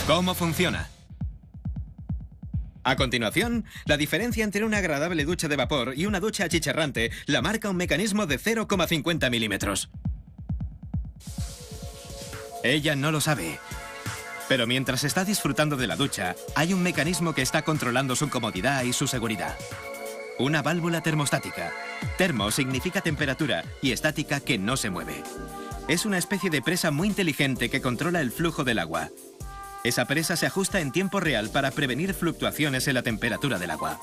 ¿Cómo funciona? A continuación, la diferencia entre una agradable ducha de vapor y una ducha achicharrante la marca un mecanismo de 0,50 milímetros. Ella no lo sabe. Pero mientras está disfrutando de la ducha, hay un mecanismo que está controlando su comodidad y su seguridad. Una válvula termostática. Termo significa temperatura y estática que no se mueve. Es una especie de presa muy inteligente que controla el flujo del agua. Esa presa se ajusta en tiempo real para prevenir fluctuaciones en la temperatura del agua.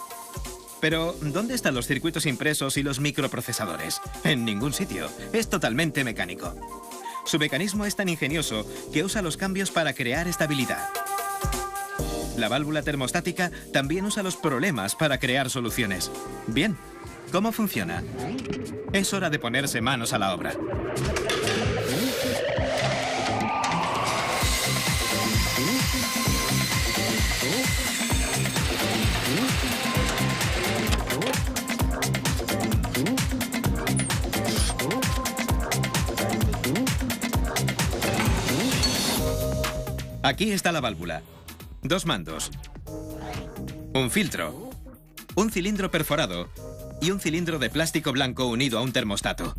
Pero, ¿dónde están los circuitos impresos y los microprocesadores? En ningún sitio. Es totalmente mecánico. Su mecanismo es tan ingenioso que usa los cambios para crear estabilidad. La válvula termostática también usa los problemas para crear soluciones. Bien, ¿cómo funciona? Es hora de ponerse manos a la obra. Aquí está la válvula. Dos mandos. Un filtro. Un cilindro perforado. Y un cilindro de plástico blanco unido a un termostato.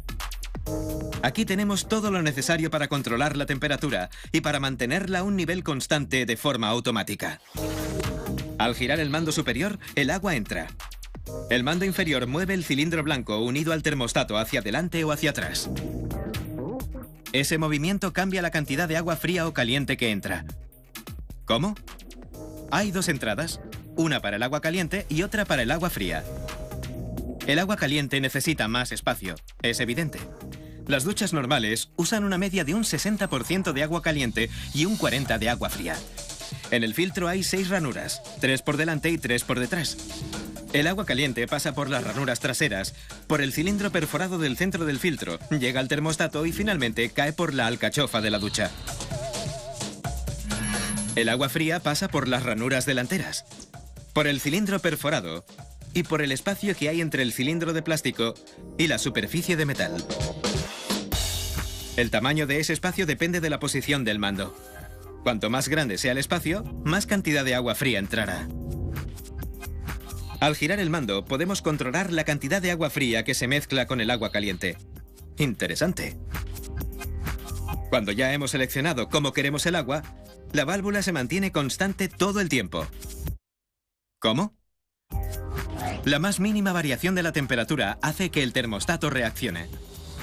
Aquí tenemos todo lo necesario para controlar la temperatura y para mantenerla a un nivel constante de forma automática. Al girar el mando superior, el agua entra. El mando inferior mueve el cilindro blanco unido al termostato hacia adelante o hacia atrás. Ese movimiento cambia la cantidad de agua fría o caliente que entra. ¿Cómo? Hay dos entradas, una para el agua caliente y otra para el agua fría. El agua caliente necesita más espacio, es evidente. Las duchas normales usan una media de un 60% de agua caliente y un 40% de agua fría. En el filtro hay 6 ranuras, 3 por delante y 3 por detrás. El agua caliente pasa por las ranuras traseras, por el cilindro perforado del centro del filtro, llega al termostato y finalmente cae por la alcachofa de la ducha. El agua fría pasa por las ranuras delanteras, por el cilindro perforado y por el espacio que hay entre el cilindro de plástico y la superficie de metal. El tamaño de ese espacio depende de la posición del mando. Cuanto más grande sea el espacio, más cantidad de agua fría entrará. Al girar el mando, podemos controlar la cantidad de agua fría que se mezcla con el agua caliente. Interesante. Cuando ya hemos seleccionado cómo queremos el agua, la válvula se mantiene constante todo el tiempo. ¿Cómo? La más mínima variación de la temperatura hace que el termostato reaccione.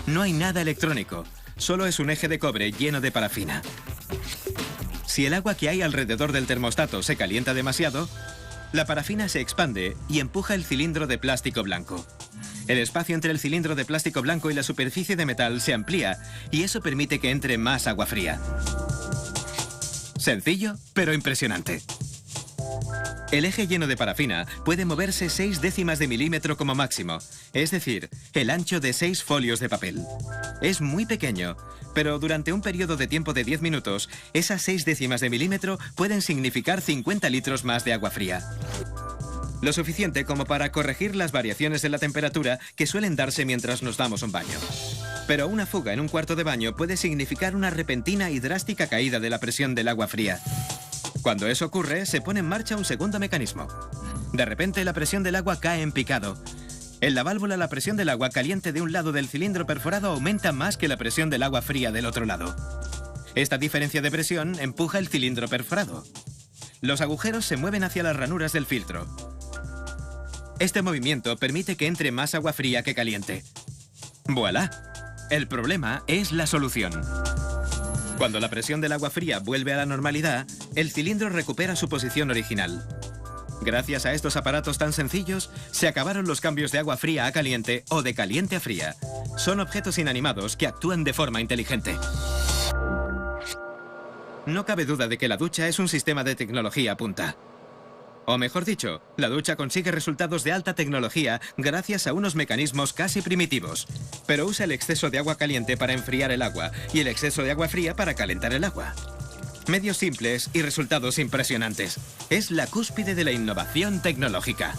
No hay nada electrónico, solo es un eje de cobre lleno de parafina. Si el agua que hay alrededor del termostato se calienta demasiado, la parafina se expande y empuja el cilindro de plástico blanco. El espacio entre el cilindro de plástico blanco y la superficie de metal se amplía y eso permite que entre más agua fría. Sencillo, pero impresionante. El eje lleno de parafina puede moverse 6 décimas de milímetro como máximo, es decir, el ancho de 6 folios de papel. Es muy pequeño, pero durante un periodo de tiempo de 10 minutos, esas 6 décimas de milímetro pueden significar 50 litros más de agua fría. Lo suficiente como para corregir las variaciones de la temperatura que suelen darse mientras nos damos un baño. Pero una fuga en un cuarto de baño puede significar una repentina y drástica caída de la presión del agua fría. Cuando eso ocurre, se pone en marcha un segundo mecanismo. De repente, la presión del agua cae en picado. En la válvula, la presión del agua caliente de un lado del cilindro perforado aumenta más que la presión del agua fría del otro lado. Esta diferencia de presión empuja el cilindro perforado. Los agujeros se mueven hacia las ranuras del filtro. Este movimiento permite que entre más agua fría que caliente. ¡Voilá! El problema es la solución. Cuando la presión del agua fría vuelve a la normalidad, el cilindro recupera su posición original. Gracias a estos aparatos tan sencillos, se acabaron los cambios de agua fría a caliente o de caliente a fría. Son objetos inanimados que actúan de forma inteligente. No cabe duda de que la ducha es un sistema de tecnología punta. O mejor dicho, la ducha consigue resultados de alta tecnología gracias a unos mecanismos casi primitivos. Pero usa el exceso de agua caliente para enfriar el agua y el exceso de agua fría para calentar el agua. Medios simples y resultados impresionantes. Es la cúspide de la innovación tecnológica.